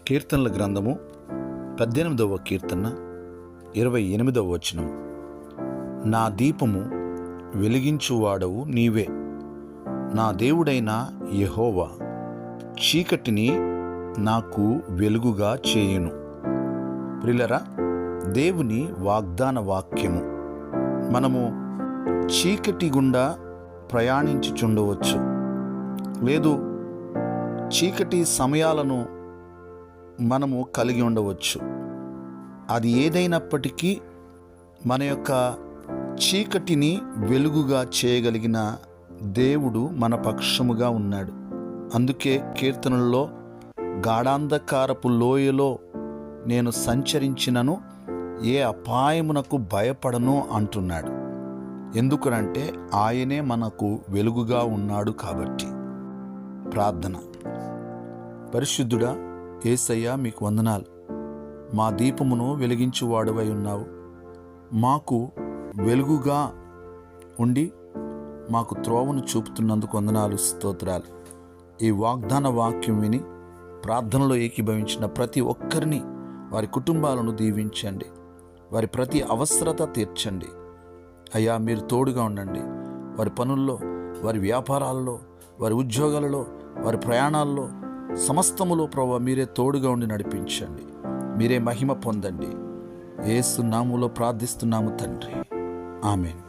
కీర్తనల గ్రంథము 18వ కీర్తన 28వ వచనం. నా దీపము వెలిగించువాడవు నీవే, నా దేవుడైన యెహోవా చీకటిని నాకు వెలుగుగా చేయును. ప్రియులారా, దేవుని వాగ్దాన వాక్యము. మనము చీకటి గుండా ప్రయాణించుచుండవచ్చు, లేదు చీకటి సమయాలను మనము కలిగి ఉండవచ్చు. అది ఏదైనప్పటికీ మన యొక్క చీకటిని వెలుగుగా చేయగలిగిన దేవుడు మన పక్షముగా ఉన్నాడు. అందుకే కీర్తనల్లో గాఢాంధకారపు లోయలో నేను సంచరించినను ఏ అపాయమునకు భయపడను అంటున్నాడు. ఎందుకనంటే ఆయనే మనకు వెలుగుగా ఉన్నాడు కాబట్టి. ప్రార్థన. పరిశుద్ధుడా యేసయ్యా, మీకు వందనాలు. మా దీపమును వెలిగించువాడవై ఉన్నావు. మాకు వెలుగుగా ఉండి మాకు త్రోవను చూపుతున్నందుకు వందనాలు, స్తోత్రాలు. ఈ వాగ్దాన వాక్యం విని ప్రార్థనలో ఏకీభవించిన ప్రతి ఒక్కరిని, వారి కుటుంబాలను దీవించండి. వారి ప్రతి అవసరత తీర్చండి. అయ్యా, మీరు తోడుగా ఉండండి. వారి పనుల్లో, వారి వ్యాపారాల్లో, వారి ఉద్యోగాలలో, వారి ప్రయాణాల్లో, సమస్తములో ప్రభువా మీరే తోడుగా ఉండి నడిపించండి. మీరే మహిమ పొందండి. యేసు నామములో ప్రార్థిస్తున్నాము తండ్రి, ఆమేన్.